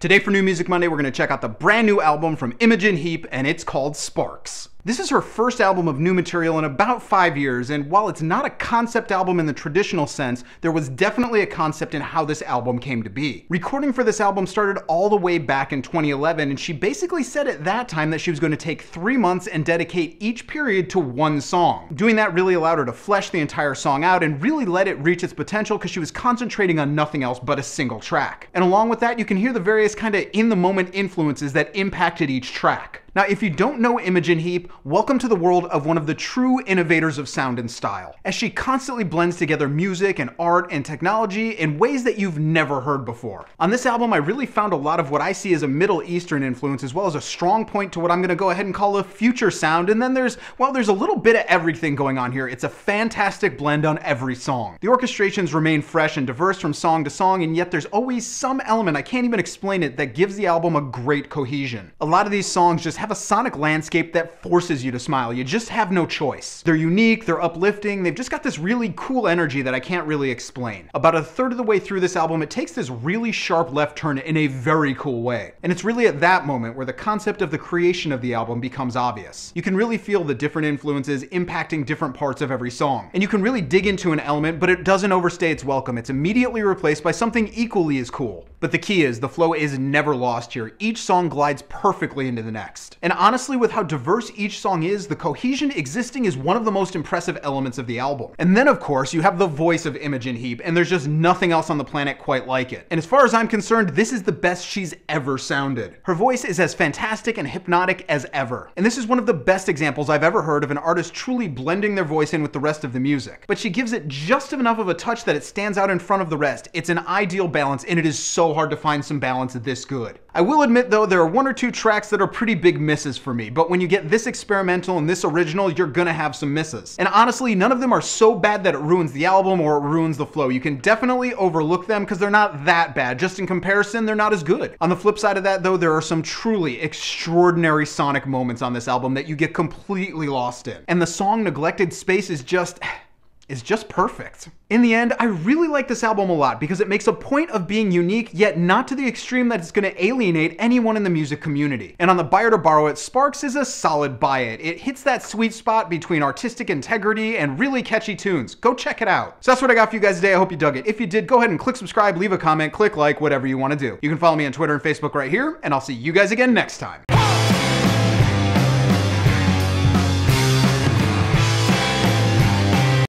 Today for New Music Monday, we're going to check out the brand new album from Imogen Heap, and it's called Sparks. This is her first album of new material in about 5 years, and while it's not a concept album in the traditional sense, there was definitely a concept in how this album came to be. Recording for this album started all the way back in 2011, and she basically said at that time that she was going to take 3 months and dedicate each period to one song. Doing that really allowed her to flesh the entire song out and really let it reach its potential because she was concentrating on nothing else but a single track. And along with that, you can hear the various kind of in-the-moment influences that impacted each track. Now, if you don't know Imogen Heap, welcome to the world of one of the true innovators of sound and style, as she constantly blends together music and art and technology in ways that you've never heard before. On this album, I really found a lot of what I see as a Middle Eastern influence, as well as a strong point to what I'm going to go ahead and call a future sound, and then there's a little bit of everything going on here. It's a fantastic blend on every song. The orchestrations remain fresh and diverse from song to song, and yet there's always some element, I can't even explain it, that gives the album a great cohesion. A lot of these songs just have a sonic landscape that forces you to smile. You just have no choice. They're unique, they're uplifting, they've just got this really cool energy that I can't really explain. About a third of the way through this album, it takes this really sharp left turn in a very cool way. And it's really at that moment where the concept of the creation of the album becomes obvious. You can really feel the different influences impacting different parts of every song. And you can really dig into an element, but it doesn't overstay its welcome. It's immediately replaced by something equally as cool. But the key is, the flow is never lost here. Each song glides perfectly into the next. And honestly, with how diverse each song is, the cohesion existing is one of the most impressive elements of the album. And then, of course, you have the voice of Imogen Heap, and there's just nothing else on the planet quite like it. And as far as I'm concerned, this is the best she's ever sounded. Her voice is as fantastic and hypnotic as ever. And this is one of the best examples I've ever heard of an artist truly blending their voice in with the rest of the music. But she gives it just enough of a touch that it stands out in front of the rest. It's an ideal balance, and it is so hard to find some balance this good. I will admit, though, there are 1 or 2 tracks that are pretty big misses for me, but when you get this experimental and this original, you're gonna have some misses. And honestly, none of them are so bad that it ruins the album or it ruins the flow. You can definitely overlook them because they're not that bad. Just in comparison, they're not as good. On the flip side of that, though, there are some truly extraordinary sonic moments on this album that you get completely lost in. And the song Neglected Space is just perfect. In the end, I really like this album a lot because it makes a point of being unique, yet not to the extreme that it's going to alienate anyone in the music community. And on the buy or to borrow it, Sparks is a solid buy it. It hits that sweet spot between artistic integrity and really catchy tunes. Go check it out. So that's what I got for you guys today. I hope you dug it. If you did, go ahead and click subscribe, leave a comment, click like, whatever you want to do. You can follow me on Twitter and Facebook right here, and I'll see you guys again next time.